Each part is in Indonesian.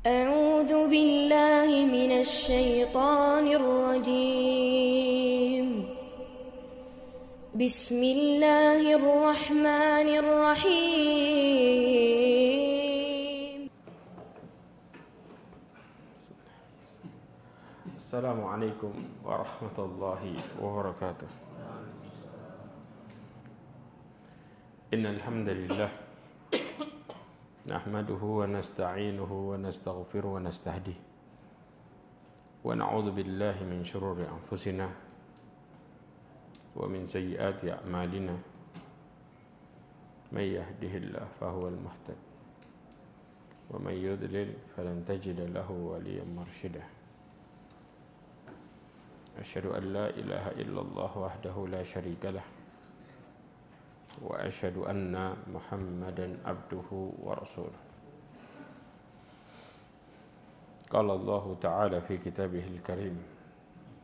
أعوذ بالله من الشيطان الرجيم بسم الله الرحمن الرحيم السلام عليكم ورحمة الله وبركاته. إن الحمد لله نحمده ونستعينه ونستغفره ونستهديه ونعوذ بالله من شرور أنفسنا ومن سيئات أعمالنا من يهده الله فهو المهتد ومن يضلل فلن تجد له وليا مرشدا. أشهد أن لا إله إلا الله وحده لا شريك له وأشهد أن محمدا عبده ورسوله. قال الله تعالى في كتابه الكريم: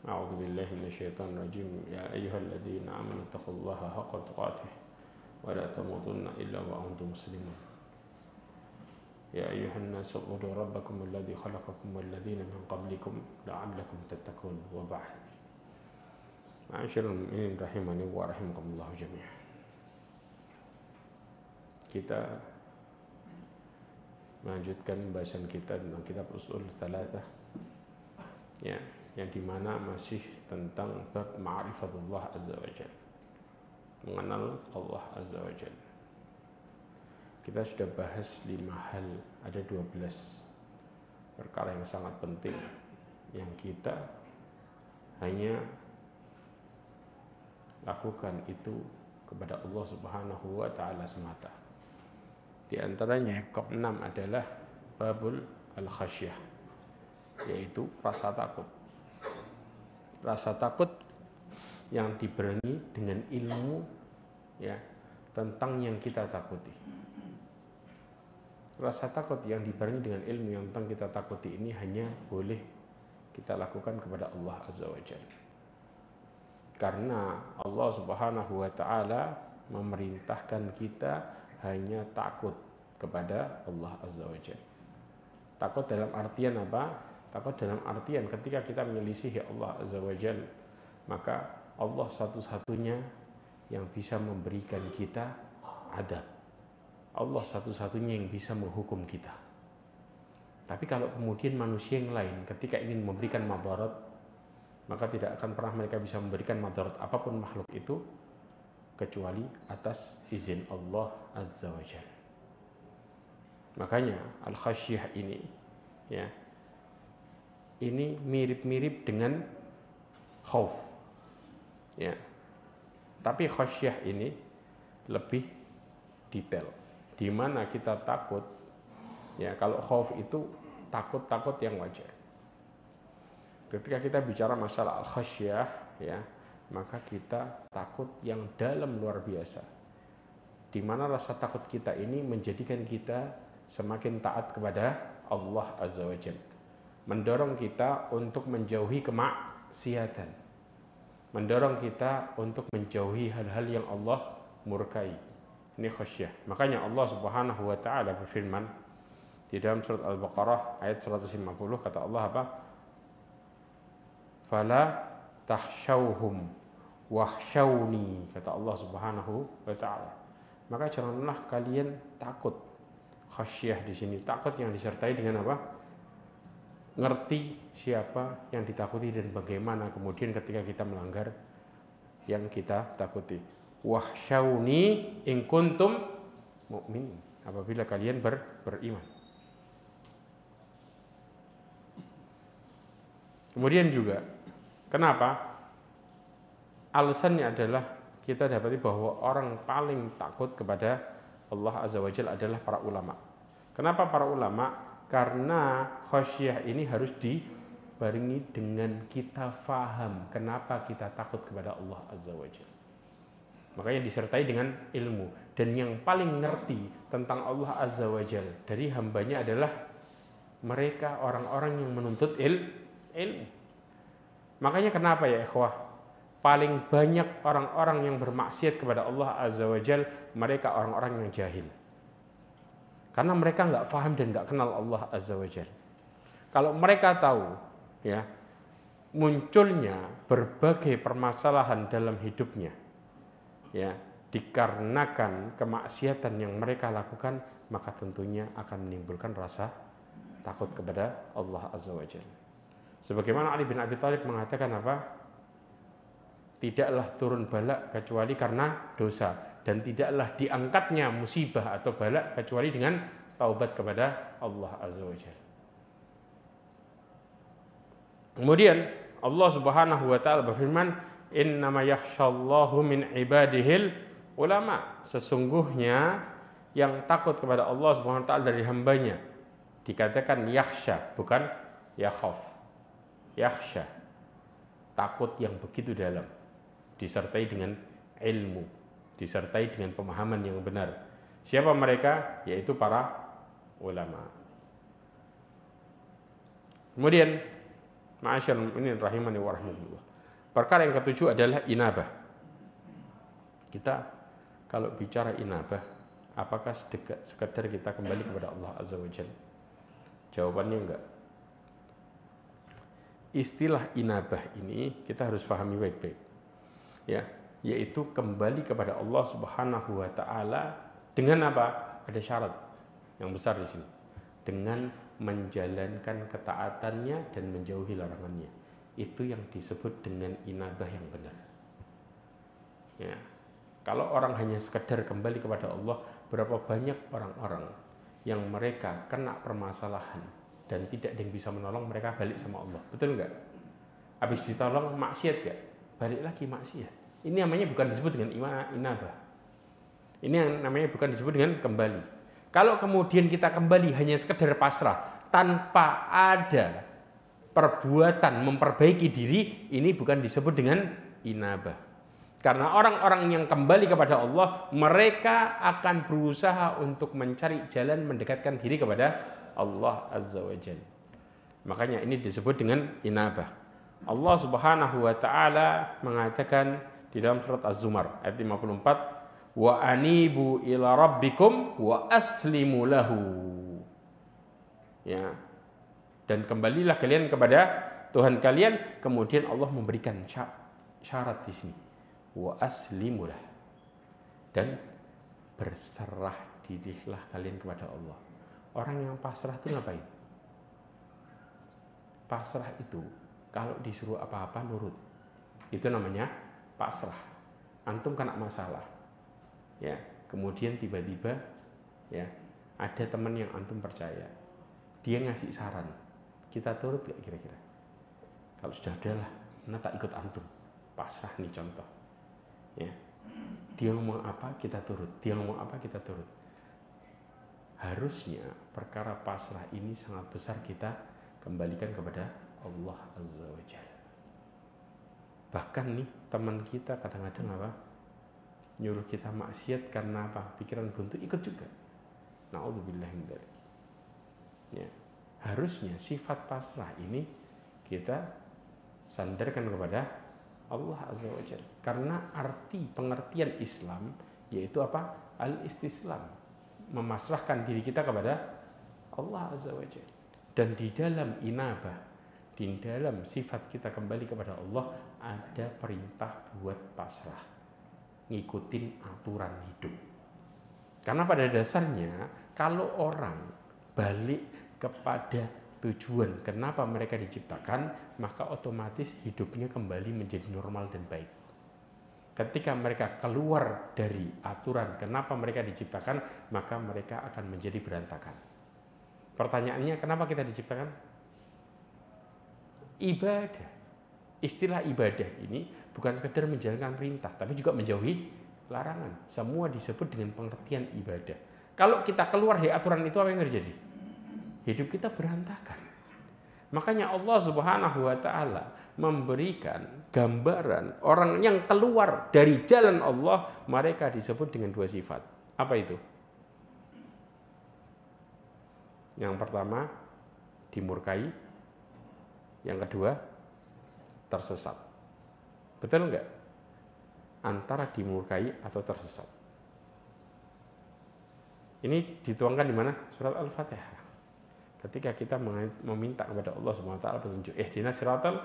أعوذ بالله من الشيطان الرجيم. يا أيها الذين آمنوا اتقوا الله حق تقاته ولا تموتن إلا وأنتم مسلمون. يا أيها الناس اعبدوا ربكم الذي خلقكم والذين من قبلكم لعلكم تتقون. وبعد. معاشر المؤمنين rahimani wa rahimakumullah jami'an. Kita melanjutkan pembahasan kita tentang kitab Ushul Tsalatsah, ya, yang dimana masih tentang bab ma'rifatullah azza wa jalla, mengenal Allah azza wa jalla. Kita sudah bahas 5 hal, ada 12 perkara yang sangat penting yang kita hanya lakukan itu kepada Allah Subhanahu wa taala semata. Di antaranya yang ke-6 adalah babul al-khasyah, yaitu rasa takut. Rasa takut yang dibarengi dengan ilmu, ya, tentang yang kita takuti. Rasa takut yang dibarengi dengan ilmu yang tentang kita takuti ini hanya boleh kita lakukan kepada Allah azza wa jalla. Karena Allah Subhanahu wa taala memerintahkan kita hanya takut kepada Allah azza wa jalla. Takut dalam artian apa? Takut dalam artian ketika kita menyelisihi Allah azza wa jalla, maka Allah satu-satunya yang bisa memberikan kita adab. Allah satu-satunya yang bisa menghukum kita. Tapi kalau kemudian manusia yang lain ketika ingin memberikan madarat, maka tidak akan pernah mereka bisa memberikan madarat apapun makhluk itu kecuali atas izin Allah azza wa jalla. Makanya al-khasyah ini, ya, ini mirip-mirip dengan khauf, ya. Tapi khasyah ini lebih detail, di mana kita takut, ya. Kalau khauf itu takut yang wajar. Ketika kita bicara masalah al-khasyah, ya, maka kita takut yang dalam luar biasa, di mana rasa takut kita ini menjadikan kita semakin taat kepada Allah azza wa jalla, mendorong kita untuk menjauhi kemaksiatan, mendorong kita untuk menjauhi hal-hal yang Allah murkai. Ini khasyah. Makanya Allah Subhanahu wa taala berfirman di dalam surat Al-Baqarah ayat 150, kata Allah apa? Fala tahsyauhum wahsyauni, kata Allah Subhanahu wa taala. Maka janganlah kalian takut. Khasyah di sini takut yang disertai dengan apa? Ngerti siapa yang ditakuti dan bagaimana kemudian ketika kita melanggar yang kita takuti. Wahsyauni in kuntum mu'min, apabila kalian beriman. Kemudian juga kenapa? Alasannya adalah kita dapati bahwa orang paling takut kepada Allah azza wa jalla adalah para ulama. Kenapa para ulama? Karena khasyah ini harus dibarengi dengan kita faham kenapa kita takut kepada Allah azza wa jalla. Makanya disertai dengan ilmu. Dan yang paling ngerti tentang Allah azza wa jalla dari hambanya adalah mereka orang-orang yang menuntut ilmu. Makanya kenapa ya ikhwah? Paling banyak orang-orang yang bermaksiat kepada Allah azza wa jalla, mereka orang-orang yang jahil. Karena mereka nggak paham dan nggak kenal Allah azza wa jalla. Kalau mereka tahu ya munculnya berbagai permasalahan dalam hidupnya ya dikarenakan kemaksiatan yang mereka lakukan, maka tentunya akan menimbulkan rasa takut kepada Allah Azza wa Jalla. Sebagaimana Ali bin Abi Thalib mengatakan apa? Tidaklah turun bala kecuali karena dosa, dan tidaklah diangkatnya musibah atau bala kecuali dengan taubat kepada Allah Azza wa Jalla. Kemudian Allah Subhanahu wa taala berfirman, "Innama yakhshallahu min ibadihil ulama." Sesungguhnya yang takut kepada Allah Subhanahu wa taala dari hambanya. Dikatakan yakhsha, bukan yakhaf. Yakhsha, takut yang begitu dalam, disertai dengan ilmu, disertai dengan pemahaman yang benar. Siapa mereka? Yaitu para ulama. Kemudian ma'asyarul mu'minin rahimani wa rahimakumullah. Perkara yang ketujuh adalah inabah. Kita kalau bicara inabah, apakah sekedar kita kembali kepada Allah Azza wa Jalla? Jawabannya enggak. Istilah inabah ini kita harus pahami baik-baik. Ya, yaitu kembali kepada Allah Subhanahu wa taala dengan apa? Ada syarat yang besar di sini. Dengan menjalankan ketaatannya dan menjauhi larangannya. Itu yang disebut dengan inabah yang benar. Ya. Kalau orang hanya sekedar kembali kepada Allah, berapa banyak orang-orang yang mereka kena permasalahan dan tidak ada yang bisa menolong, mereka balik sama Allah. Betul enggak? Habis ditolong maksiat enggak? Balik lagi maksiat. Ini namanya bukan disebut dengan inabah. Ini yang namanya bukan disebut dengan kembali. Kalau kemudian kita kembali hanya sekedar pasrah tanpa ada perbuatan memperbaiki diri, ini bukan disebut dengan inabah. Karena orang-orang yang kembali kepada Allah, mereka akan berusaha untuk mencari jalan mendekatkan diri kepada Allah Azza wa Jalla. Makanya ini disebut dengan inabah. Allah Subhanahu wa taala mengatakan di dalam surat Az-Zumar ayat 54, wa anibu ila rabbikum wa aslimu lahu. Ya. Dan kembalilah kalian kepada Tuhan kalian, kemudian Allah memberikan syarat di sini. Wa aslimu lahu. Dan berserah dirilah kalian kepada Allah. Orang yang pasrah itu ngapain? Pasrah itu kalau disuruh apa-apa nurut. Itu namanya pasrah. Antum kena masalah. Ya, kemudian tiba-tiba ya, ada teman yang antum percaya. Dia ngasih saran. Kita turut gak kira-kira? Kalau sudah adalah, nah tak ikut antum. Pasrah nih contoh. Ya. Dia ngomong apa kita turut. Dia ngomong apa kita turut. Harusnya perkara pasrah ini sangat besar kita kembalikan kepada Allah Azza wa Jalla. Bahkan nih teman kita kadang-kadang apa? Nyuruh kita maksiat karena apa? Pikiran buntu ikut juga. Na'udzubillah min dzalik. Ya. Harusnya sifat pasrah ini kita sandarkan kepada Allah Azza wa Jalla. Karena arti pengertian Islam yaitu apa? Al-istislam. Memasrahkan diri kita kepada Allah Azza wa Jalla. Dan di dalam inabah, di dalam sifat kita kembali kepada Allah, ada perintah buat pasrah, ngikutin aturan hidup. Karena pada dasarnya kalau orang balik kepada tujuan kenapa mereka diciptakan, maka otomatis hidupnya kembali menjadi normal dan baik. Ketika mereka keluar dari aturan kenapa mereka diciptakan, maka mereka akan menjadi berantakan. Pertanyaannya, kenapa kita diciptakan? Ibadah. Istilah ibadah ini bukan sekedar menjalankan perintah, tapi juga menjauhi larangan. Semua disebut dengan pengertian ibadah. Kalau kita keluar dari aturan itu, apa yang terjadi? Hidup kita berantakan. Makanya Allah Subhanahu wa taala memberikan gambaran orang yang keluar dari jalan Allah, mereka disebut dengan dua sifat. Apa itu? Yang pertama, dimurkai. Yang kedua, tersesat. Betul enggak? Antara dimurkai atau tersesat. Ini dituangkan di mana? Surat Al-Fatihah. ketika kita meminta kepada Allah Subhanahu wa taala petunjuk, ihdinas siratal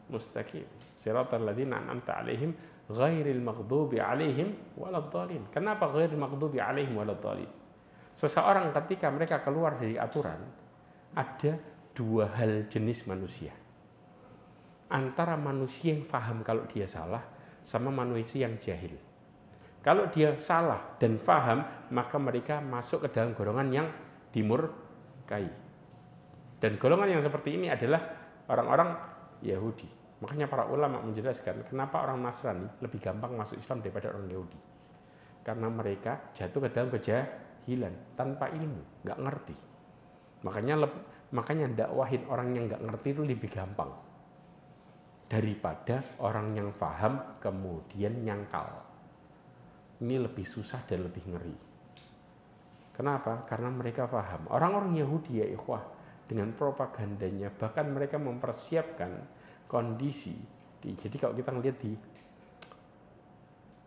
mustaqim, siratal ladzina an'amta 'alaihim ghairil maghdubi 'alaihim waladdallin. Kenapa ghairil maghdubi 'alaihim waladdallin? Seseorang ketika mereka keluar dari aturan, ada dua hal jenis manusia. Antara manusia yang faham kalau dia salah sama manusia yang jahil. Kalau dia salah dan faham, maka mereka masuk ke dalam golongan yang dimurkai. Dan golongan yang seperti ini adalah orang-orang Yahudi. Makanya para ulama menjelaskan kenapa orang Nasrani lebih gampang masuk Islam daripada orang Yahudi. Karena mereka jatuh ke dalam kejahilan, tanpa ilmu, nggak ngerti. Makanya dakwahin orang yang nggak ngerti itu lebih gampang daripada orang yang paham kemudian nyangkal. Ini lebih susah dan lebih ngeri. Kenapa? Karena mereka paham. Orang-orang Yahudi ya ikhwah, dengan propagandanya bahkan mereka mempersiapkan kondisi jadi kalau kita lihat di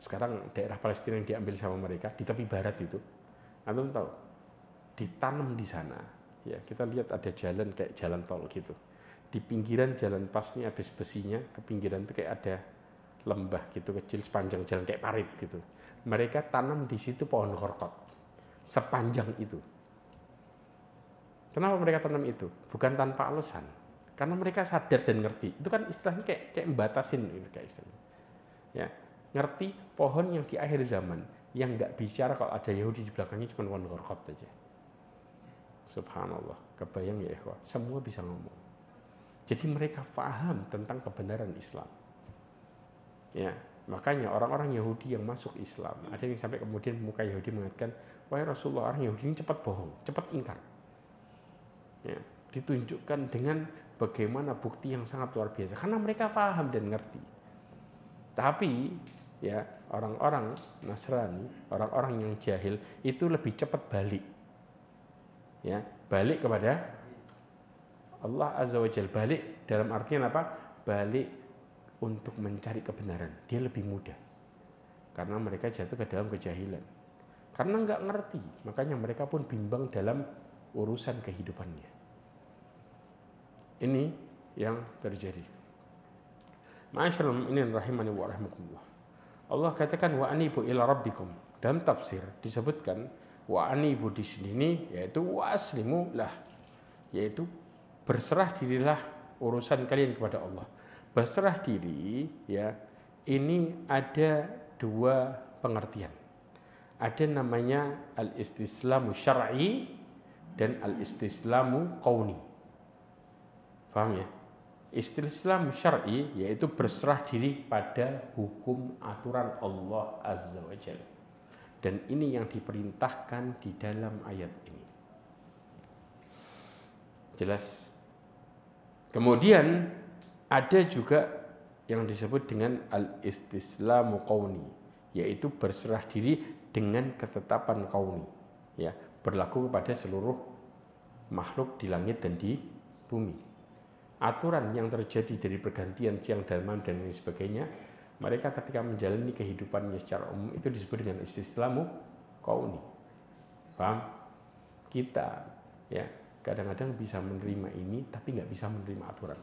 sekarang daerah Palestina yang diambil sama mereka di tepi barat itu, antum tahu, ditanam di sana. Ya, kita lihat ada jalan kayak jalan tol gitu. Di pinggiran jalan pas ini habis besinya, ke pinggiran itu kayak ada lembah gitu kecil sepanjang jalan kayak parit gitu. Mereka tanam di situ pohon korkot sepanjang itu. Kenapa mereka tanam itu? Bukan tanpa alasan. Karena mereka sadar dan ngerti. Itu kan istilahnya kayak membatasin gitu, kayak istilahnya. Ya, ngerti pohon yang di akhir zaman yang nggak bicara kalau ada Yahudi di belakangnya cuma pohon korkot aja. Subhanallah, kebayang ya ikhwah, semua bisa ngomong. Jadi mereka paham tentang kebenaran Islam. Ya, makanya orang-orang Yahudi yang masuk Islam, ada yang sampai kemudian muka Yahudi mengatakan, wahai Rasulullah, orang Yahudi ini cepat bohong, cepat ingkar. Ya, ditunjukkan dengan bagaimana bukti yang sangat luar biasa, karena mereka paham dan ngerti. Tapi ya orang-orang Nasrani, orang-orang yang jahil itu lebih cepat balik. Ya, balik kepada Allah Azza wa Jalla, balik dalam artian apa? Balik untuk mencari kebenaran. Dia lebih mudah. Karena mereka jatuh ke dalam kejahilan. Karena nggak ngerti, makanya mereka pun bimbang dalam urusan kehidupannya. Ini yang terjadi. Ma'asyiral mu'minin rahimani wa rahimakumullah. Allah katakan wa anibu ila rabbikum. Dalam tafsir disebutkan wa anibu di sini yaitu wa aslimu lah, yaitu berserah dirilah urusan kalian kepada Allah. Berserah diri ya, ini ada dua pengertian. Ada namanya al-istislamu syar'i dan al-istislamu qauni. Paham ya? Istislam syar'i yaitu berserah diri pada hukum aturan Allah Azza wa Jalla. Dan ini yang diperintahkan di dalam ayat ini. Jelas? Kemudian ada juga yang disebut dengan al-istislamu qauni, yaitu berserah diri dengan ketetapan qauni, ya, berlaku kepada seluruh makhluk di langit dan di bumi. Aturan yang terjadi dari pergantian siang dan malam dan lain sebagainya, mereka ketika menjalani kehidupannya secara umum itu disebut dengan istislamu qauni. Paham? Kita ya kadang-kadang bisa menerima ini tapi nggak bisa menerima aturan.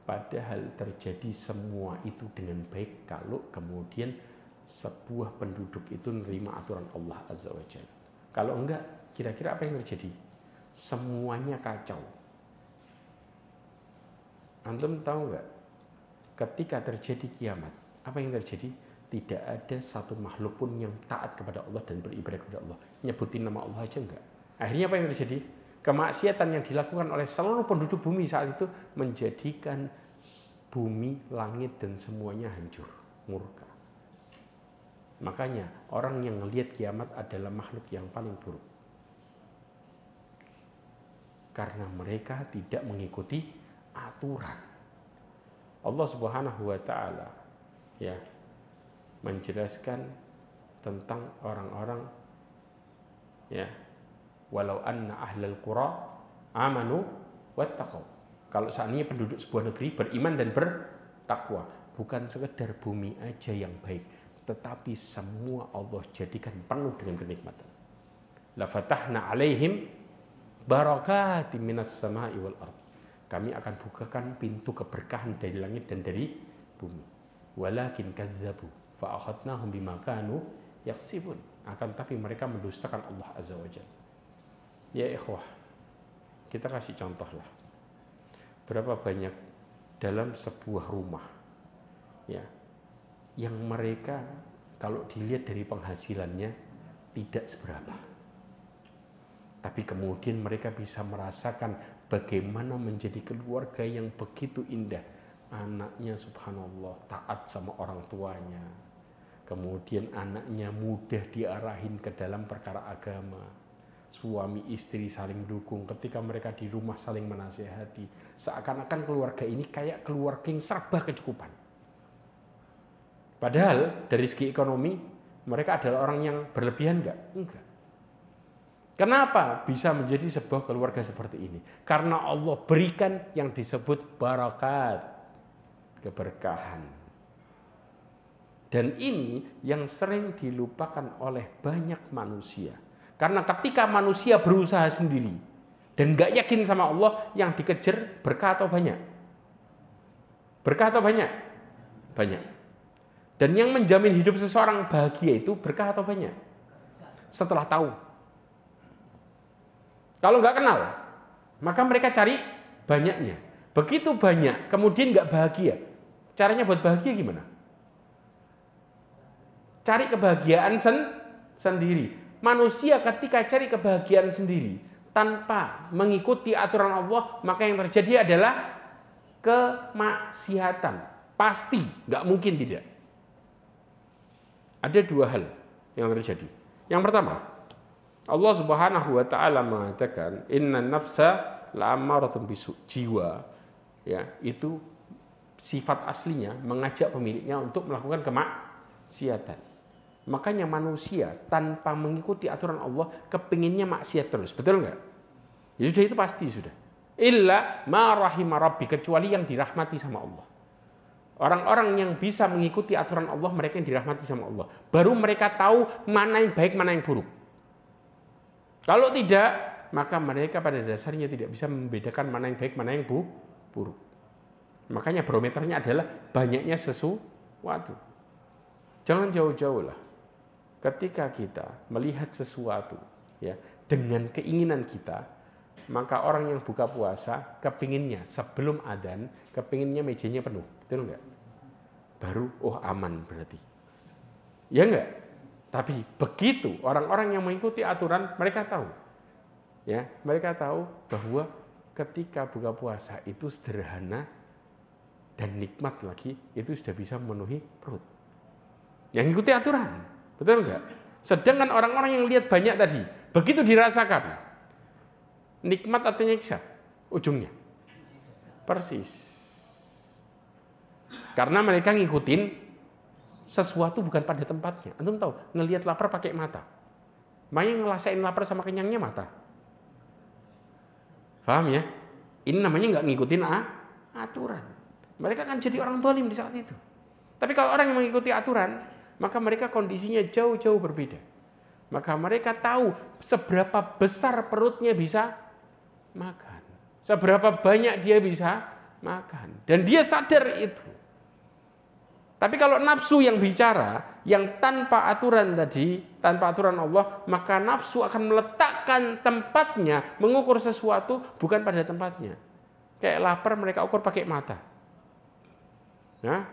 Padahal terjadi semua itu dengan baik kalau kemudian sebuah penduduk itu menerima aturan Allah Azza wa Jalla. Kalau enggak, kira-kira apa yang terjadi? Semuanya kacau. Antum tahu enggak? Ketika terjadi kiamat, apa yang terjadi? Tidak ada satu makhluk pun yang taat kepada Allah dan beribadah kepada Allah. Nyebutin nama Allah aja enggak. Akhirnya apa yang terjadi? Kemaksiatan yang dilakukan oleh seluruh penduduk bumi saat itu menjadikan bumi, langit dan semuanya hancur, murka. Makanya orang yang melihat kiamat adalah makhluk yang paling buruk. Karena mereka tidak mengikuti aturan. Allah Subhanahu wa taala ya menjelaskan tentang orang-orang ya, walau anna ahlal qura amanu wattaqau. Kalau seandainya penduduk sebuah negeri beriman dan bertakwa, bukan sekedar bumi aja yang baik, tetapi semua Allah jadikan penuh dengan kenikmatan. La fatahna alaihim barakatim minas sama'i wal ard. Kami akan bukakan pintu keberkahan dari langit dan dari bumi. Walakin kadzabu fa akhadnahum bima kanu yaksibun. Akan tapi mereka mendustakan Allah Azza wa Jalla. Ya ikhwah, kita kasih contoh lah. Berapa banyak dalam sebuah rumah ya yang mereka kalau dilihat dari penghasilannya tidak seberapa. Tapi kemudian mereka bisa merasakan bagaimana menjadi keluarga yang begitu indah. Anaknya subhanallah taat sama orang tuanya. Kemudian anaknya mudah diarahin ke dalam perkara agama. Suami istri saling dukung, ketika mereka di rumah saling menasihati. Seakan-akan keluarga ini kayak keluarga yang serba kecukupan. Padahal dari segi ekonomi mereka adalah orang yang berlebihan enggak? Enggak. Kenapa bisa menjadi sebuah keluarga seperti ini? Karena Allah berikan yang disebut barakat, keberkahan. Dan ini yang sering dilupakan oleh banyak manusia. Karena ketika manusia berusaha sendiri dan gak yakin sama Allah, yang dikejar berkah atau banyak? Berkah atau banyak? Banyak. Dan yang menjamin hidup seseorang bahagia itu berkah atau banyak? Setelah tahu. Kalau nggak kenal, maka mereka cari banyaknya. Begitu banyak, kemudian nggak bahagia. Caranya buat bahagia gimana? Cari kebahagiaan sendiri. Manusia ketika cari kebahagiaan sendiri, tanpa mengikuti aturan Allah, maka yang terjadi adalah kemaksiatan. Pasti, nggak mungkin tidak. Ada dua hal yang terjadi. Yang pertama, Allah Subhanahu wa taala mengatakan innan nafsa la'ammaratun bisu. Jiwa ya, itu sifat aslinya mengajak pemiliknya untuk melakukan kemaksiatan. Makanya manusia tanpa mengikuti aturan Allah kepinginnya maksiat terus. Betul enggak? Ya sudah, itu pasti sudah. Illa ma rahima rabbi, kecuali yang dirahmati sama Allah. Orang-orang yang bisa mengikuti aturan Allah, mereka yang dirahmati sama Allah. Baru mereka tahu mana yang baik, mana yang buruk. Kalau tidak, maka mereka pada dasarnya tidak bisa membedakan mana yang baik, mana yang buruk. Makanya barometernya adalah banyaknya sesuatu. Jangan jauh-jauh lah. Ketika kita melihat sesuatu ya dengan keinginan kita, maka orang yang buka puasa kepinginnya sebelum adzan, kepinginnya mejanya penuh. Betul enggak? Baru aman berarti. Ya enggak? Tapi begitu orang-orang yang mengikuti aturan, mereka tahu. Ya, mereka tahu bahwa ketika buka puasa itu sederhana dan nikmat lagi, itu sudah bisa memenuhi perut. Yang ikuti aturan, betul enggak? Sedangkan orang-orang yang lihat banyak tadi, begitu dirasakan nikmat atau nyiksa ujungnya persis. Karena mereka ngikutin sesuatu bukan pada tempatnya. Antum tahu, ngelihat lapar pakai mata. Makanya ngelasain lapar sama kenyangnya mata. Paham ya? Ini namanya nggak ngikutin aturan. Mereka kan jadi orang zalim di saat itu. Tapi kalau orang yang mengikuti aturan, maka mereka kondisinya jauh-jauh berbeda. Maka mereka tahu seberapa besar perutnya bisa makan. Seberapa banyak dia bisa makan. Dan dia sadar itu. Tapi kalau nafsu yang bicara, yang tanpa aturan tadi, tanpa aturan Allah, maka nafsu akan meletakkan tempatnya, mengukur sesuatu bukan pada tempatnya. Kayak lapar mereka ukur pakai mata. Nah,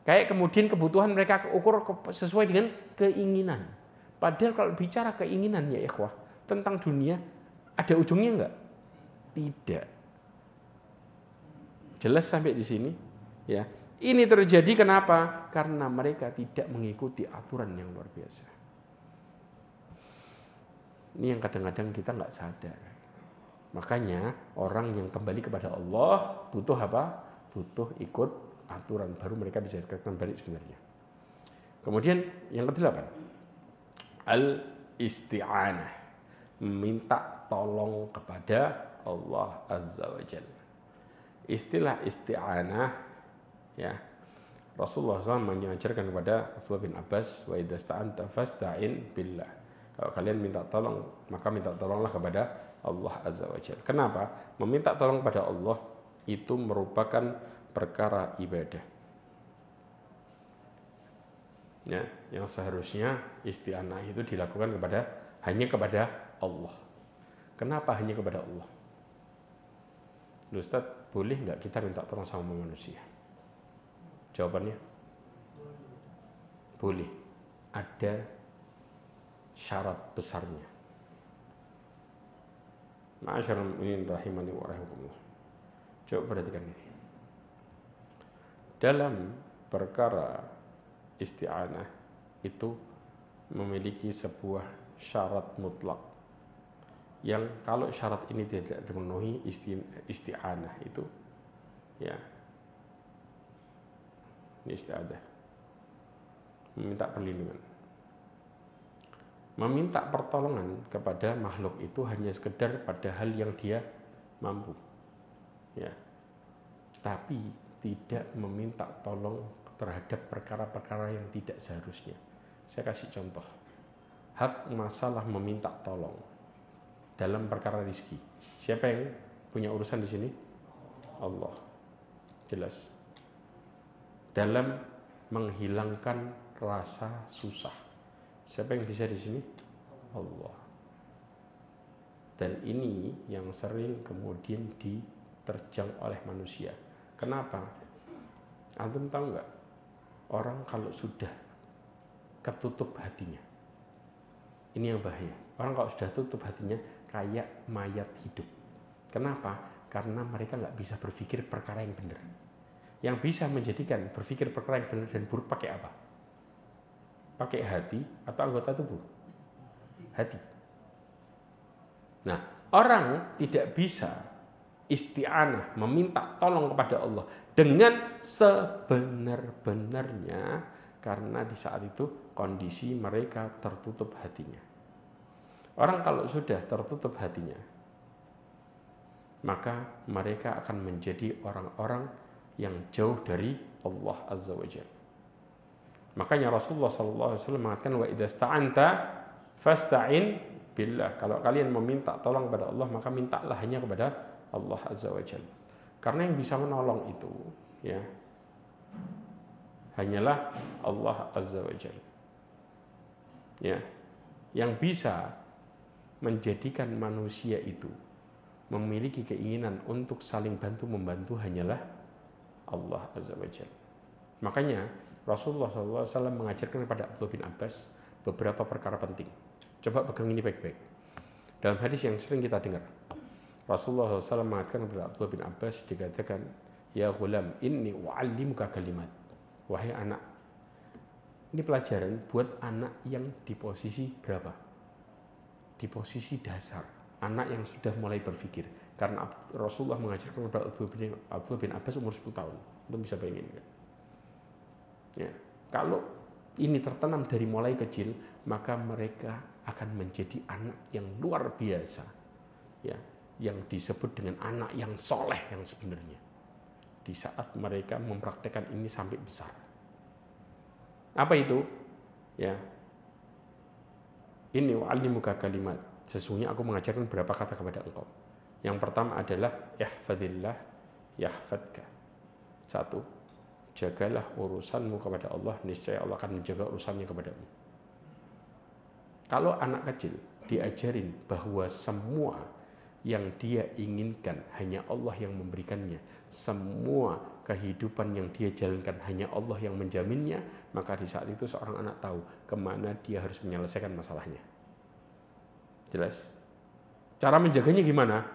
kayak kemudian kebutuhan mereka ukur sesuai dengan keinginan. Padahal kalau bicara keinginan ya ikhwah, tentang dunia, ada ujungnya enggak? Tidak. Jelas sampai di sini? Ya. Ini terjadi kenapa? Karena mereka tidak mengikuti aturan yang luar biasa. Ini yang kadang-kadang kita nggak sadar. Makanya orang yang kembali kepada Allah butuh apa? Butuh ikut aturan, baru mereka bisa kembali sebenarnya. Kemudian yang ke-8, al-isti'anah, meminta tolong kepada Allah Azza wa Jalla. Istilah isti'anah ya, Rasulullah SAW mengajarkan kepada Abdullah bin Abbas, wa idza sta'anta fasta'in billah. Kalau kalian minta tolong, maka minta tolonglah kepada Allah Azza wa Jalla. Kenapa? Meminta tolong pada Allah itu merupakan perkara ibadah. Ya, yang seharusnya isti'anah itu dilakukan hanya kepada Allah. Kenapa hanya kepada Allah? Ustaz, boleh nggak kita minta tolong sama manusia? Jawabannya boleh. Ada syarat besarnya. Ma'asyiral mu'minin rahimani wa rahimakumullah. Coba perhatikan ini. Dalam perkara isti'anah itu memiliki sebuah syarat mutlak yang kalau syarat ini tidak dipenuhi isti'anah itu ya ini isti'adah, meminta perlindungan, meminta pertolongan kepada makhluk itu hanya sekedar pada hal yang dia mampu ya, tapi tidak meminta tolong terhadap perkara-perkara yang tidak seharusnya. Saya kasih contoh. Hak masalah meminta tolong dalam perkara rezeki. Siapa yang punya urusan di sini? Allah. Jelas. Dalam menghilangkan rasa susah. Siapa yang bisa di sini? Allah. Dan ini yang sering kemudian diterjang oleh manusia. Kenapa? Antum tahu nggak? Orang kalau sudah ketutup hatinya, ini yang bahaya. Orang kalau sudah tutup hatinya kayak mayat hidup. Kenapa? Karena mereka nggak bisa berpikir perkara yang benar. Yang bisa menjadikan berpikir perkara yang benar dan buruk pakai apa? Pakai hati atau anggota tubuh? Hati. Nah, orang tidak bisa isti'anah, meminta tolong kepada Allah dengan sebenar-benarnya karena di saat itu kondisi mereka tertutup hatinya. Orang kalau sudah tertutup hatinya, maka mereka akan menjadi orang-orang yang jauh dari Allah Azza wa Jalla. Makanya Rasulullah SAW mengatakan wa idza sta'anta fasta'in billah. Kalau kalian meminta tolong kepada Allah, maka mintalah hanya kepada Allah Azza wa Jalla. Karena yang bisa menolong itu ya hanyalah Allah Azza wa Jalla. Ya, yang bisa menjadikan manusia itu memiliki keinginan untuk saling bantu membantu hanyalah Allah Azza wa Jalla. Makanya Rasulullah SAW mengajarkan kepada Abdullah bin Abbas beberapa perkara penting. Coba pegang ini baik-baik. Dalam hadis yang sering kita dengar, Rasulullah SAW mengatakan kepada Abdullah bin Abbas, dikatakan, ya ghulam, inni u'allimuka kalimat. Wahai anak, ini pelajaran buat anak yang di posisi berapa? Di posisi dasar. Anak yang sudah mulai berpikir. Karena Rasulullah mengajarkan kepada Abdullah bin Abbas umur 10 tahun. Itu bisa bayangin kan? Ya. Kalau ini tertanam dari mulai kecil, maka mereka akan menjadi anak yang luar biasa. Ya, yang disebut dengan anak yang soleh yang sebenarnya. Di saat mereka mempraktekkan ini sampai besar. Apa itu? Ya. Ini wa'allimuka kalimat. Sesungguhnya aku mengajarkan beberapa kata kepada engkau. Yang pertama adalah ihfadillah yahfadka. 1. Jagalah urusanmu kepada Allah, niscaya Allah akan menjaga urusannya kepadamu. Kalau anak kecil diajarin bahwa semua yang dia inginkan hanya Allah yang memberikannya, semua kehidupan yang dia jalankan hanya Allah yang menjaminnya, maka di saat itu seorang anak tahu kemana dia harus menyelesaikan masalahnya. Jelas? Cara menjaganya gimana?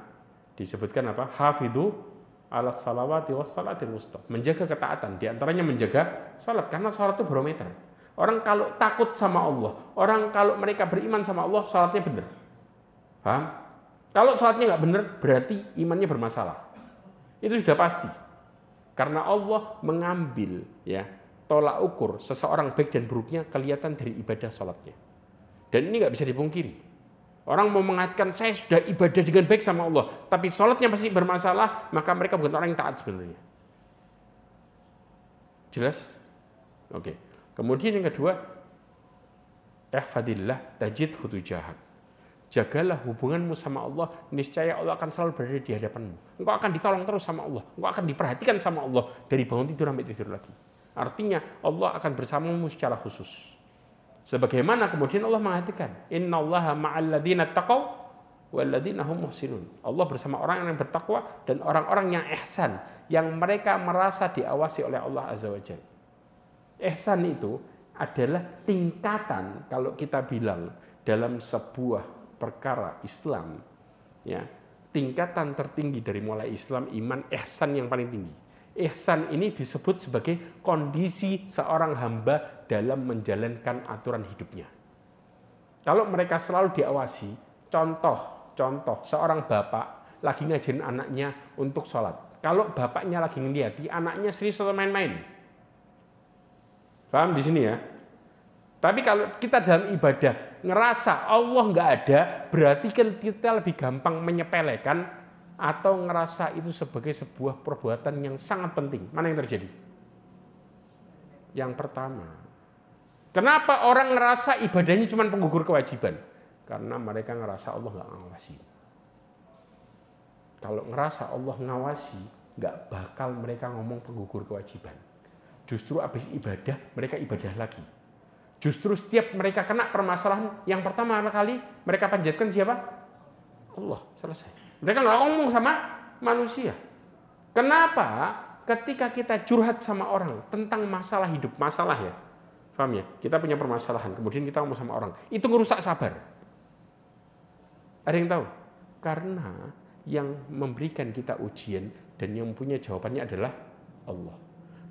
Disebutkan apa? Hafidhu ala salawati was salatil wusta. Menjaga ketaatan, diantaranya menjaga salat, karena salat itu barometer. Orang kalau takut sama Allah, orang kalau mereka beriman sama Allah, salatnya benar. Paham? Kalau salatnya nggak benar, berarti imannya bermasalah. Itu sudah pasti. Karena Allah mengambil ya tolak ukur seseorang baik dan buruknya kelihatan dari ibadah salatnya. Dan ini nggak bisa dipungkiri. Orang mau mengatakan saya sudah ibadah dengan baik sama Allah, tapi salatnya pasti bermasalah, maka mereka bukan orang yang taat sebenarnya. Jelas? Oke. Kemudian yang kedua, ihfadillah tajidhu tujahak. Jagalah hubunganmu sama Allah, niscaya Allah akan selalu berada di hadapanmu. Engkau akan ditolong terus sama Allah, engkau akan diperhatikan sama Allah dari bangun tidur sampai tidur lagi. Artinya Allah akan bersamamu secara khusus. Sebagaimana kemudian Allah mengatakan, innallaha ma'al ladzina taqaw wal ladzina hum muhsinun. Allah bersama orang yang bertakwa dan orang-orang yang ihsan, yang mereka merasa diawasi oleh Allah Azza wa Jalla. Ihsan itu adalah tingkatan, kalau kita bilang dalam sebuah perkara Islam, ya, tingkatan tertinggi dari mulai Islam, iman, ihsan yang paling tinggi. Ihsan ini disebut sebagai kondisi seorang hamba dalam menjalankan aturan hidupnya. Kalau mereka selalu diawasi, contoh seorang bapak lagi ngajarin anaknya untuk sholat. Kalau bapaknya lagi ngeliati anaknya serius atau main-main, paham di sini ya? Tapi kalau kita dalam ibadah ngerasa Allah nggak ada, berarti kan kita lebih gampang menyepelekan atau ngerasa itu sebagai sebuah perbuatan yang sangat penting. Mana yang terjadi? Yang pertama, kenapa orang ngerasa ibadahnya cuma penggugur kewajiban? Karena mereka ngerasa Allah nggak ngawasi. Kalau ngerasa Allah ngawasi, nggak bakal mereka ngomong penggugur kewajiban. Justru habis ibadah, mereka ibadah lagi. Justru setiap mereka kena permasalahan, yang pertama kali mereka panjatkan siapa? Allah, selesai. Mereka nggak ngomong sama manusia. Kenapa? Ketika kita curhat sama orang tentang masalah hidup, masalah ya, paham ya? Kita punya permasalahan, kemudian kita ngomong sama orang, itu ngerusak sabar. Ada yang tahu? Karena yang memberikan kita ujian dan yang punya jawabannya adalah Allah.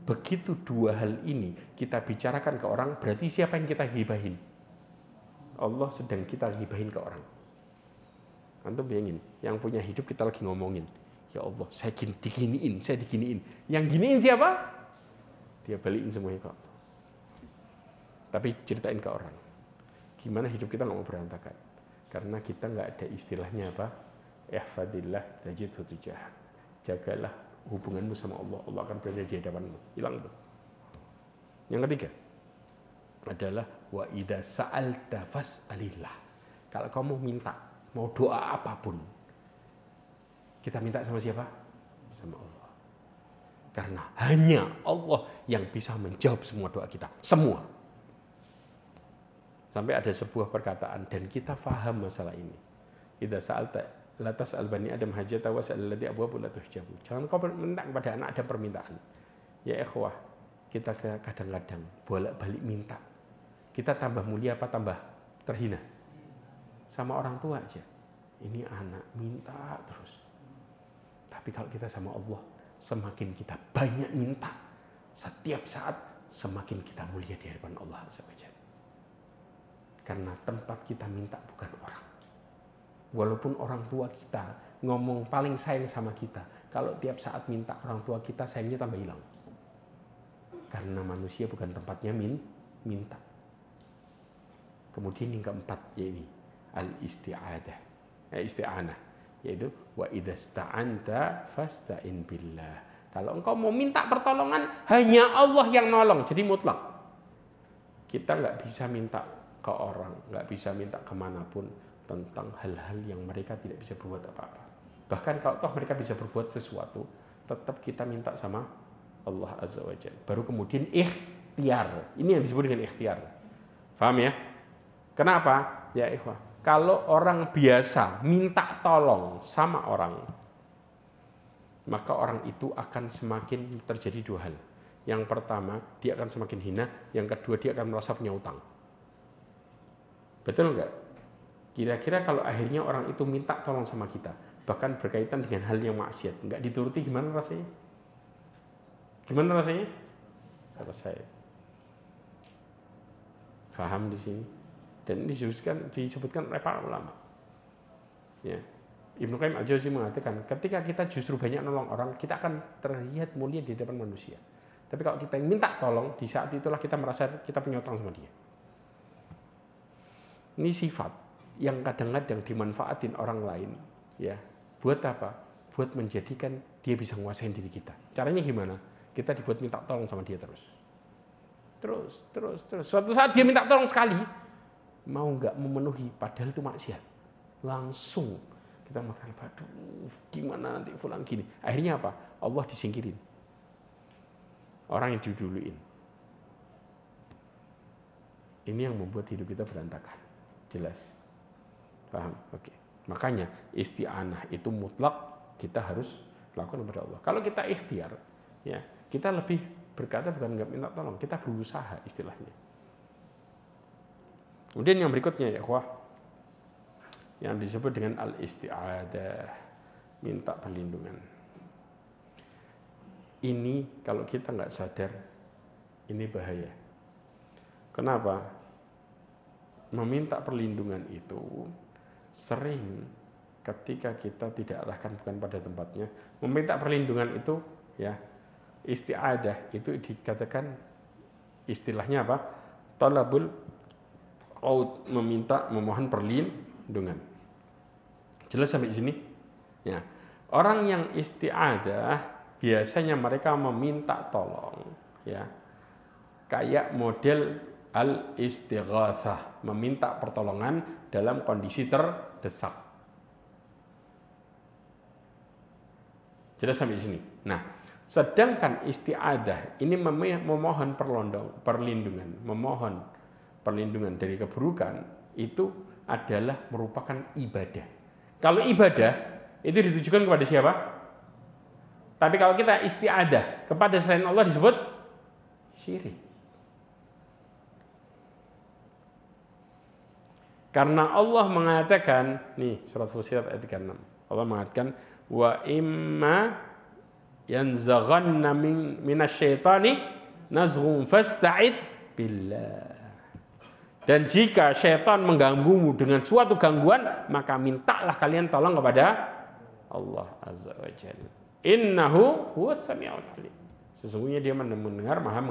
Begitu dua hal ini kita bicarakan ke orang, berarti siapa yang kita gibahin? Allah sedang kita gibahin ke orang. Antum bayangin, yang punya hidup kita lagi ngomongin, ya Allah, saya diginiin. Yang giniin siapa? Dia balikin semuanya ke Allah. Tapi ceritain ke orang, gimana hidup kita nggak mau berantakan? Karena kita nggak ada istilahnya apa? Ihfadillah tajidhu tujahak. Jagalah hubunganmu sama Allah, Allah akan berada di hadapanmu. Hilang tuh. Yang ketiga adalah wa idza sa'alta fas'alillah. Kalau kamu minta, mau doa apapun, kita minta sama siapa? Sama Allah. Karena hanya Allah yang bisa menjawab semua doa kita, semua. Sampai ada sebuah perkataan dan kita faham masalah ini. Idza sa'alta la tas'al bani Adam hajata was'al alladhi abwabu la tuhjabu. Jangan kau minta kepada anak Adam permintaan. Ya ikhwah, kita kadang-kadang bolak-balik minta. Kita tambah mulia apa tambah terhina? Sama orang tua aja. Ini anak minta terus. Tapi kalau kita sama Allah, semakin kita banyak minta, setiap saat semakin kita mulia di hadapan Allah SWT. Karena tempat kita minta bukan orang. Walaupun orang tua kita ngomong paling sayang sama kita, kalau tiap saat minta orang tua kita, sayangnya tambah hilang. Karena manusia bukan tempatnya minta. Kemudian yang keempat, yaitu isti'anah, yaitu wa idza sta'anta fasta'in billah. Kalau engkau mau minta pertolongan, hanya Allah yang nolong, jadi mutlak. Kita nggak bisa minta ke orang, nggak bisa minta kemanapun tentang hal-hal yang mereka tidak bisa berbuat apa-apa. Bahkan kalau toh mereka bisa berbuat sesuatu, tetap kita minta sama Allah Azza wa Jalla. Baru kemudian ikhtiar. Ini yang disebut dengan ikhtiar. Paham ya? Kenapa? Ya ikhwah, kalau orang biasa minta tolong sama orang, maka orang itu akan semakin terjadi dua hal. Yang pertama, dia akan semakin hina. Yang kedua, dia akan merasa punya utang. Betul enggak? Kira-kira kalau akhirnya orang itu minta tolong sama kita, bahkan berkaitan dengan hal yang maksiat, enggak dituruti, gimana rasanya? Gimana rasanya? Selesai. Faham di sini? Dan ini disebutkan oleh para ulama. Ya. Ibnu Qayyim Al-Jauzi mengatakan, ketika kita justru banyak nolong orang, kita akan terlihat mulia di depan manusia. Tapi kalau kita yang minta tolong, di saat itulah kita merasa kita punya utang sama dia. Ini sifat yang kadang-kadang dimanfaatin orang lain, ya. Buat apa? Buat menjadikan dia bisa menguasai diri kita. Caranya gimana? Kita dibuat minta tolong sama dia terus. Suatu saat dia minta tolong sekali, mau nggak memenuhi, padahal itu maksiat. langsung kita mengatakan, aduh, gimana nanti fulan gini. Akhirnya apa? Allah disingkirin. Orang yang diduluin. Ini yang membuat hidup kita berantakan. Jelas? Paham? Oke. Makanya isti'anah itu mutlak kita harus lakukan kepada Allah. Kalau kita ikhtiar, ya, kita lebih berkata bukan nggak minta tolong, kita berusaha istilahnya. Kemudian yang berikutnya ya, ikhwah, yang disebut dengan al-isti'adah, minta perlindungan. Ini kalau kita nggak sadar, ini bahaya. Kenapa? Meminta perlindungan itu sering ketika kita tidak arahkan bukan pada tempatnya. Meminta perlindungan itu, ya, isti'adah itu dikatakan istilahnya apa? Talabul aud, meminta, memohon perlindungan. Jelas sampai sini? Ya. Orang yang isti'adah biasanya mereka meminta tolong, ya. Kayak model al-istighatsah, meminta pertolongan dalam kondisi terdesak. Jelas sampai sini. Nah, sedangkan isti'adah ini memohon perlindungan, memohon perlindungan dari keburukan, itu adalah merupakan ibadah. Kalau ibadah itu ditujukan kepada siapa? Tapi kalau kita isti'adah kepada selain Allah disebut syirik. Karena Allah mengatakan, nih surat Fussilat ayat 36. Allah mengatakan, wa imma yanzaghanna minasyaitani nazghun fasta'id billah. Dan jika syaitan mengganggumu dengan suatu gangguan, maka mintalah kalian tolong kepada Allah Azza wa Jalla. Innahu huwas sami'ul alim. Sesungguhnya dia mendengar, maha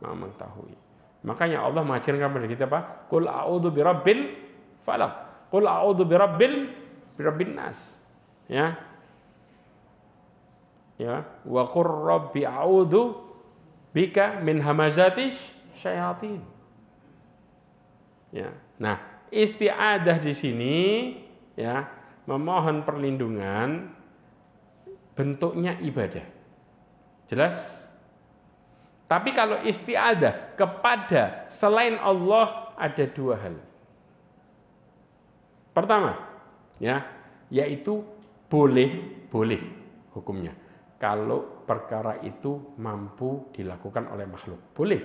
mengetahui. Makanya Allah mengajarkan kepada kita apa? Qul a'udzu birabbil falaq. Qul a'udzu birabbin nas. Ya. Ya, wa qur rabbi a'udzu bika min hamazati syayatin. Ya. Nah, isti'adah di sini, ya, memohon perlindungan bentuknya ibadah. Jelas? Tapi kalau isti'adah kepada selain Allah ada dua hal. Pertama, ya, yaitu boleh hukumnya. Kalau perkara itu mampu dilakukan oleh makhluk, boleh.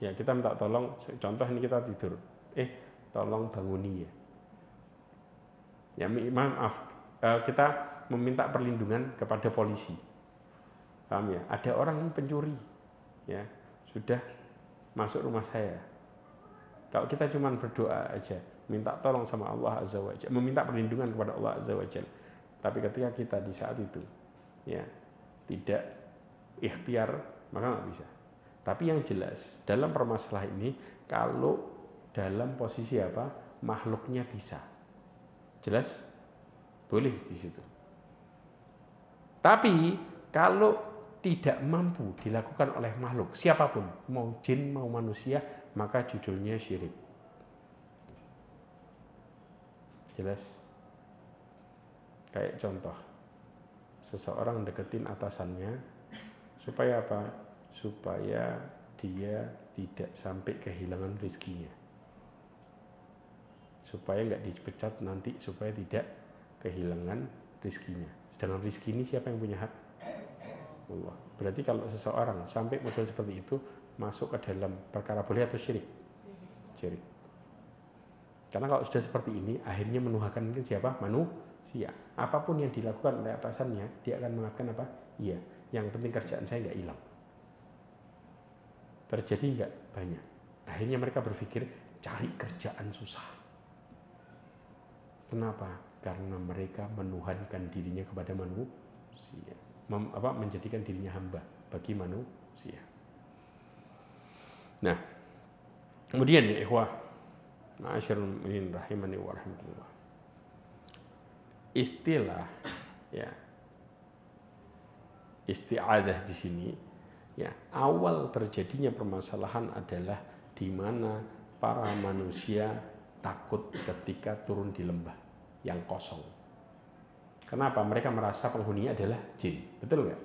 Ya, kita minta tolong, contoh ini kita tidur. Tolong banguni ya. Ya, maaf, kita meminta perlindungan kepada polisi. Paham ya? Ada orang pencuri, ya, sudah masuk rumah saya. Kalau kita cuma berdoa aja, minta tolong sama Allah Azza wa Jalla, meminta perlindungan kepada Allah Azza wa Jalla. Tapi ketika kita di saat itu, ya, tidak ikhtiar, maka nggak bisa. Tapi yang jelas dalam permasalahan ini, kalau dalam posisi apa, makhluknya bisa, jelas boleh di situ. Tapi kalau tidak mampu dilakukan oleh makhluk siapapun, mau jin mau manusia, maka judulnya syirik. Jelas? Kayak contoh, seseorang deketin atasannya supaya apa? Supaya dia tidak sampai kehilangan rezekinya, supaya nggak dipecat nanti, supaya tidak kehilangan rezekinya. Sedangkan rezeki ini siapa yang punya hak? Allah. Berarti kalau seseorang sampai model seperti itu, masuk ke dalam perkara boleh atau syirik? Syirik. Karena kalau sudah seperti ini, akhirnya menuhankan siapa? Manusia. Apapun yang dilakukan oleh atasannya, dia akan mengatakan apa? Iya, yang penting kerjaan saya nggak hilang. Terjadi nggak? Banyak. Akhirnya mereka berpikir, cari kerjaan susah. Kenapa? Karena mereka menuhankan dirinya kepada manusia. Menjadikan dirinya hamba bagi manusia. Nah, kemudian ya ikhwah, ma'asyiral mu'minin rahimani wa rahimakumullah. Istilah, ya, isti'adah di sini, ya, awal terjadinya permasalahan adalah di mana para manusia takut ketika turun di lembah yang kosong. Kenapa? Mereka merasa penghuninya adalah jin. Betul nggak?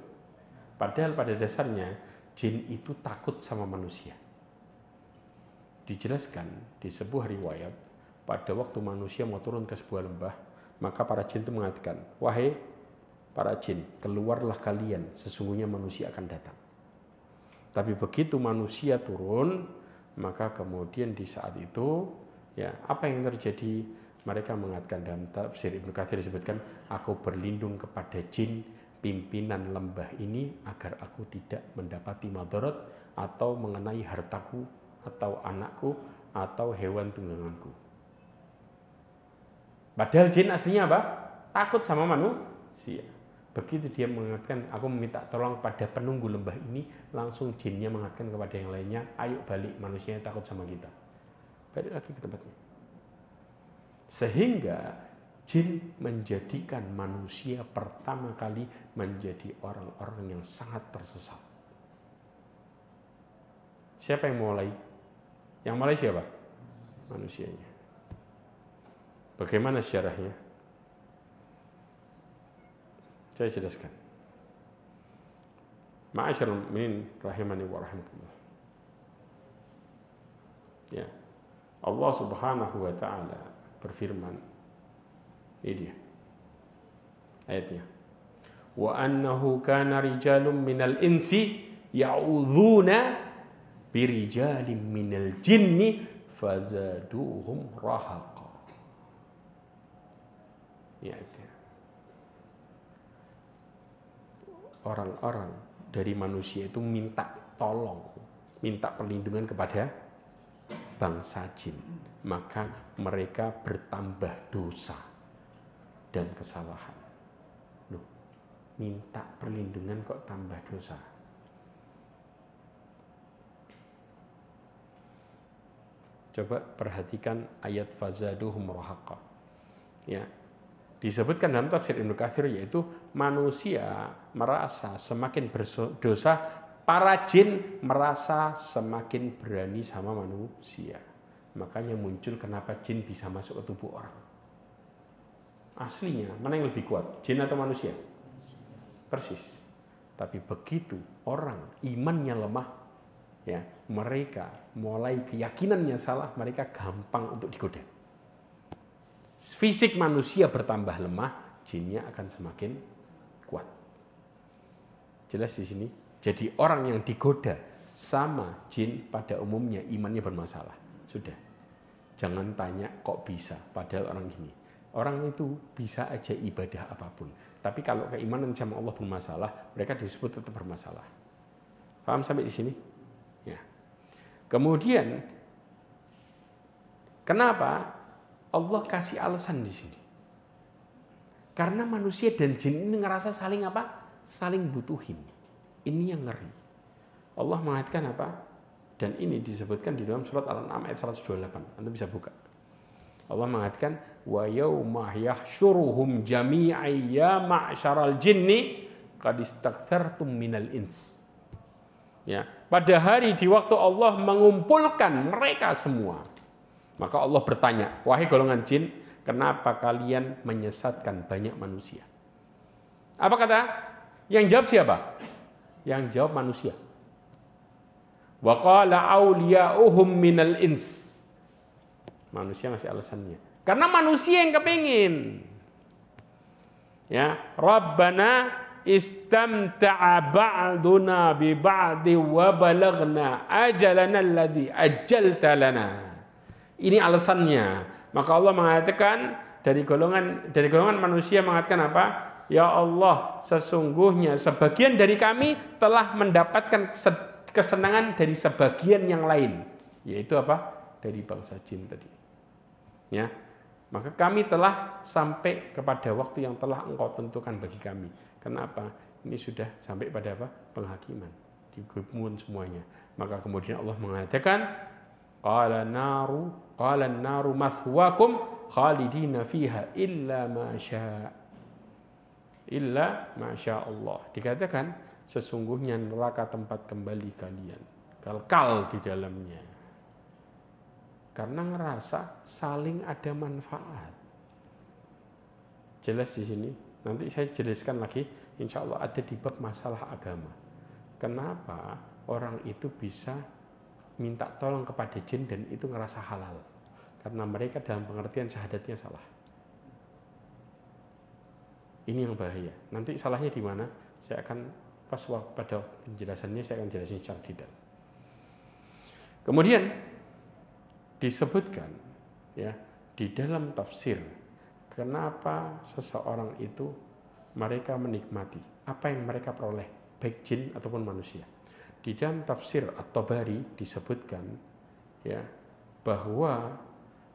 Padahal pada dasarnya jin itu takut sama manusia. Dijelaskan di sebuah riwayat, pada waktu manusia mau turun ke sebuah lembah, maka para jin itu mengatakan, wahai para jin, keluarlah kalian, sesungguhnya manusia akan datang. Tapi begitu manusia turun, maka kemudian di saat itu, ya apa yang terjadi? Mereka mengatakan, dalam tafsir Ibnu Katsir disebutkan, aku berlindung kepada jin pimpinan lembah ini agar aku tidak mendapati madarat atau mengenai hartaku atau anakku atau hewan tungganganku. Padahal jin aslinya apa? Takut sama manusia. Begitu dia mengatakan, aku meminta tolong pada penunggu lembah ini, langsung jinnya mengatakan kepada yang lainnya, ayo balik, manusianya takut sama kita. Balik lagi ke tempatnya. Sehingga jin menjadikan manusia pertama kali menjadi orang-orang yang sangat tersesat. Siapa yang mulai? Yang mulai siapa? Manusianya. Bagaimana syarahnya? Saya jelaskan. Ma'asyiral mu'minin rahimani wa rahimakumullah. Ya. Allah Subhanahu wa taala berfirman. Ini dia. Ayatnya. Wa annahu kana rijalun minal insi ya'udzuna birijalin minal jinni fazaduhum rahaqa. Ya, itu. Orang-orang dari manusia itu minta tolong, minta perlindungan kepada bangsa jin, maka mereka bertambah dosa dan kesalahan. Loh, minta perlindungan kok tambah dosa? Coba perhatikan ayat fazaduhum rahaqa. Ya. Disebutkan dalam tafsir Ibnu Katsir, yaitu manusia merasa semakin berdosa, para jin merasa semakin berani sama manusia. Makanya muncul kenapa jin bisa masuk ke tubuh orang. Aslinya mana yang lebih kuat, jin atau manusia? Persis. Tapi begitu orang imannya lemah, ya mereka mulai keyakinannya salah, mereka gampang untuk digoda. Fisik manusia bertambah lemah, jinnya akan semakin kuat. Jelas di sini. Jadi orang yang digoda sama jin pada umumnya imannya bermasalah. Sudah. Jangan tanya kok bisa, padahal orang gini. Orang itu bisa aja ibadah apapun. Tapi kalau keimanan sama Allah bermasalah, mereka disebut tetap bermasalah. Paham sampai di sini? Ya. Kemudian, kenapa Allah kasih alasan di sini? Karena manusia dan jin ini ngerasa saling apa? Saling butuhin. Ini yang ngeri. Allah mengatakan apa? Dan ini disebutkan di dalam surat Al-An'am ayat 128. Anda bisa buka. Allah mengatakan, wa yauma yahsyuruhum jami'an ya ma'syaral jinni qad istakthartum minal ins. Ya, pada hari di waktu Allah mengumpulkan mereka semua, maka Allah bertanya, wahai golongan jin, kenapa kalian menyesatkan banyak manusia? Apa kata? Yang jawab siapa? Yang jawab manusia. Wa qala awliya'uhum minal ins. Manusia masih alasannya. Karena manusia yang kepingin. Ya, Rabbana istamta'a ba'duna bi ba'di wa balaghna ajalana alladhi ajjalta lana. Ini alasannya. Maka Allah mengatakan dari golongan manusia mengatakan apa? Ya Allah, sesungguhnya sebagian dari kami telah mendapatkan kesenangan dari sebagian yang lain, yaitu apa? Dari bangsa jin tadi. Ya. Maka kami telah sampai kepada waktu yang telah Engkau tentukan bagi kami. Kenapa? Ini sudah sampai pada apa? Penghakiman. Digabungkan semuanya. Maka kemudian Allah mengatakan, qala an-naru mathwakum khalidina fiha illa ma syaa Allah. Dikatakan sesungguhnya neraka tempat kembali kalian, kekal di dalamnya. Karena ngerasa saling ada manfaat. Jelas di sini. Nanti saya jelaskan lagi, insya Allah ada di bab masalah agama. Kenapa orang itu bisa minta tolong kepada jin dan itu ngerasa halal? Karena mereka dalam pengertian syahadatnya salah. Ini yang bahaya. Nanti salahnya di mana? Saya akan pas pada penjelasannya saya akan jelasin secara detail. Kemudian disebutkan ya di dalam tafsir kenapa seseorang itu mereka menikmati apa yang mereka peroleh baik jin ataupun manusia. Di dalam tafsir At-Tabari disebutkan ya bahwa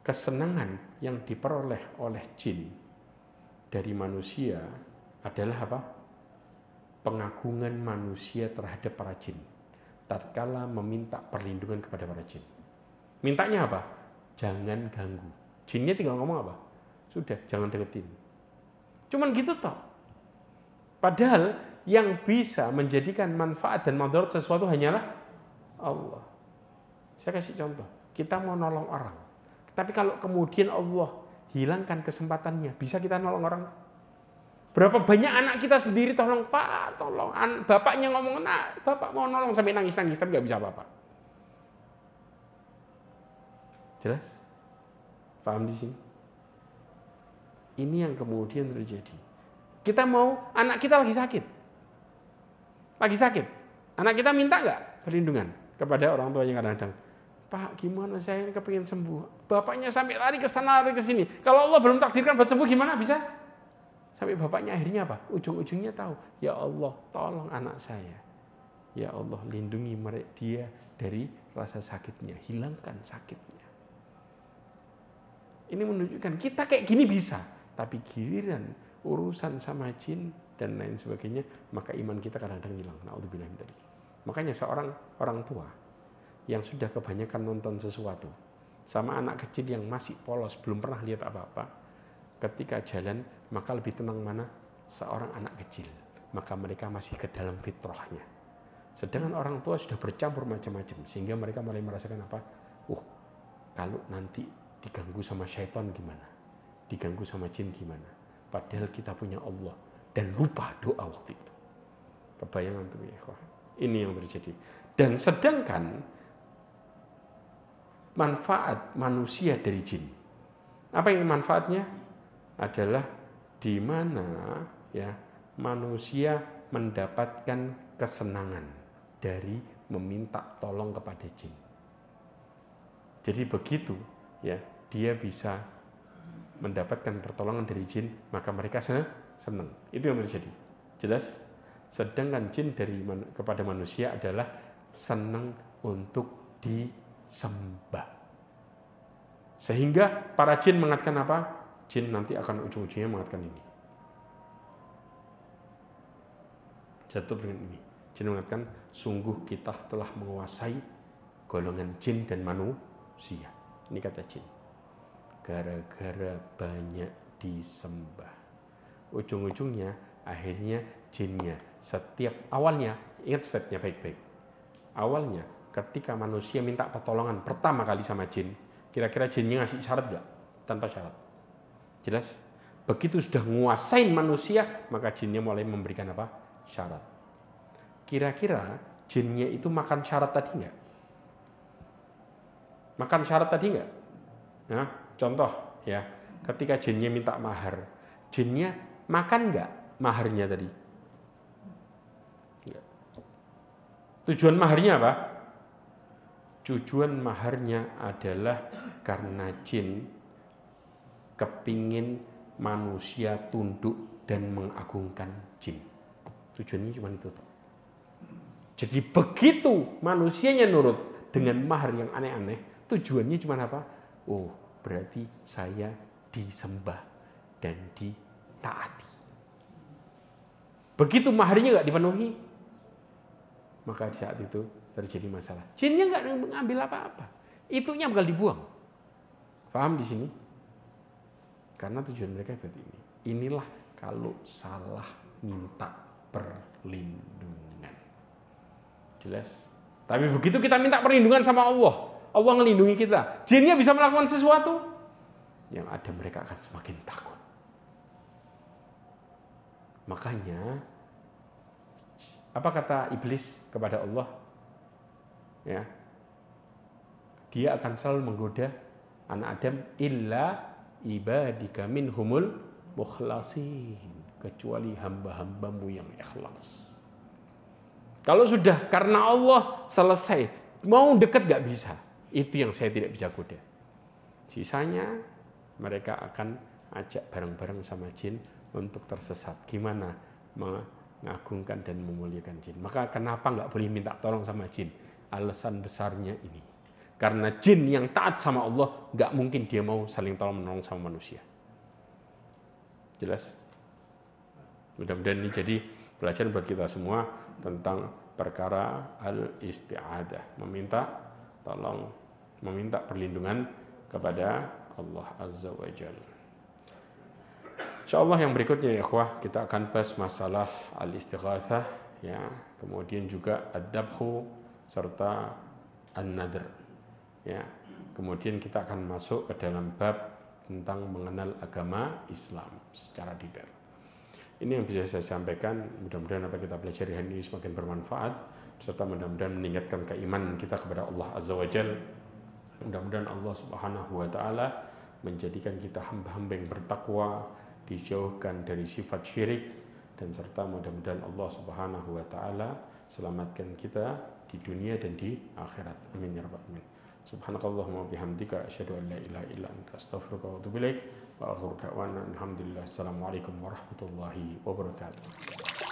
kesenangan yang diperoleh oleh jin dari manusia adalah apa? Pengagungan manusia terhadap para jin tatkala meminta perlindungan kepada para jin. Mintanya apa? Jangan ganggu. Jinnya tinggal ngomong apa? Sudah, jangan deketin. Cuman gitu toh. Padahal yang bisa menjadikan manfaat dan madarat sesuatu hanyalah Allah. Saya kasih contoh. Kita mau nolong orang. Tapi kalau kemudian Allah hilangkan kesempatannya, bisa kita nolong orang? Berapa banyak anak kita sendiri tolong Pak, tolong. Bapaknya ngomong, nak, bapak mau nolong sampai nangis-nangis, tapi nggak bisa apa-apa. Jelas? Paham di sini? Ini yang kemudian terjadi. Kita mau, anak kita lagi sakit. Lagi sakit. Anak kita minta nggak perlindungan kepada orang tuanya kadang-kadang. Pak, gimana saya ini kepingin sembuh. Bapaknya sampai lari ke sana, lari ke sini. Kalau Allah belum takdirkan buat sembuh, gimana bisa? Sampai bapaknya akhirnya apa? Ujung-ujungnya tahu. Ya Allah, tolong anak saya. Ya Allah, lindungi dia dari rasa sakitnya. Hilangkan sakitnya. Ini menunjukkan kita kayak gini bisa. Tapi giliran urusan sama jin dan lain sebagainya, maka iman kita kadang-kadang hilang. Na'udzubillah min dzalik. Makanya seorang orang tua yang sudah kebanyakan nonton sesuatu sama anak kecil yang masih polos, belum pernah lihat apa-apa, ketika jalan, maka lebih tenang mana? Seorang anak kecil. Maka mereka masih ke dalam fitrahnya. Sedangkan orang tua sudah bercampur macam-macam, sehingga mereka mulai merasakan apa? Kalau nanti diganggu sama syaitan gimana? Diganggu sama jin gimana? Padahal kita punya Allah. Dan lupa doa waktu itu. Kebayangan tuh ya ikhwah. Ini yang terjadi. Dan sedangkan manfaat manusia dari jin. Apa yang manfaatnya? Adalah di mana ya manusia mendapatkan kesenangan dari meminta tolong kepada jin. Jadi begitu ya dia bisa mendapatkan pertolongan dari jin, maka mereka senang. Itu yang terjadi. Jelas? Sedangkan jin kepada manusia adalah senang untuk disembah. Sehingga para jin mengatakan apa? Jin nanti akan ujung-ujungnya mengatakan ini. Jatuh dengan ini. Jin mengatakan, sungguh kita telah menguasai golongan jin dan manusia. Ini kata jin. Gara-gara banyak disembah. Ujung-ujungnya, akhirnya jinnya. Setiap awalnya, ingat stepnya baik-baik. Awalnya, ketika manusia minta pertolongan pertama kali sama jin, kira-kira jinnya ngasih syarat nggak? Tanpa syarat. Jelas? Begitu sudah nguasain manusia, maka jinnya mulai memberikan apa? Syarat. Kira-kira jinnya itu makan syarat tadi nggak? Makan syarat tadi nggak? Nah, contoh ya, ketika jinnya minta mahar, jinnya makan nggak maharnya tadi? Enggak. Tujuan maharnya apa? Tujuan maharnya adalah karena jin kepingin manusia tunduk dan mengagungkan jin. Tujuannya cuma itu. Jadi begitu manusianya nurut dengan mahar yang aneh-aneh, tujuannya cuma apa? Oh, berarti saya disembah dan ditaati. Begitu maharnya nggak dipenuhi, maka saat itu terjadi masalah. Jinnya nggak mengambil apa-apa, itunya bakal dibuang. Paham di sini? Karena tujuan mereka seperti ini. Inilah kalau salah minta perlindungan. Jelas? Tapi begitu kita minta perlindungan sama Allah, Allah melindungi kita. Jinnya bisa melakukan sesuatu, yang ada mereka akan semakin takut. Makanya apa kata iblis kepada Allah? Ya, dia akan selalu menggoda anak Adam, illa ibadika minhumul mukhlasin, kecuali hamba-hambamu yang ikhlas. Kalau sudah karena Allah selesai, mau dekat gak bisa, itu yang saya tidak bisa goda. Sisanya mereka akan ajak bareng-bareng sama jin untuk tersesat. Gimana mengagungkan dan memuliakan jin? Maka kenapa nggak boleh minta tolong sama jin? Alasan besarnya ini. Karena jin yang taat sama Allah, nggak mungkin dia mau saling tolong menolong sama manusia. Jelas? Mudah-mudahan ini jadi pelajaran buat kita semua tentang perkara al-isti'adah. Meminta perlindungan kepada Allah Azza wa Jalla. InsyaAllah yang berikutnya ya ikhwah, kita akan bahas masalah al-istighatsah, ya, kemudian juga ad-dabhu serta an-nadr, ya. Kemudian kita akan masuk ke dalam bab tentang mengenal agama Islam secara detail. Ini yang bisa saya sampaikan. Mudah-mudahan apa kita pelajari hari ini semakin bermanfaat, serta mudah-mudahan meningkatkan keimanan kita kepada Allah Azza wa Jalla. Mudah-mudahan Allah Subhanahu wa taala menjadikan kita hamba-hamba yang bertakwa, dijauhkan dari sifat syirik, dan serta mudah-mudahan Allah Subhanahu wa taala selamatkan kita di dunia dan di akhirat. Amin ya rabbal alamin. Subhanakallahumma bihamdika asyhadu an la ilaha illa anta astaghfiruka wa atubu ilaik. Wa akhiru da'wana alhamdulillah. Assalamualaikum warahmatullahi wabarakatuh.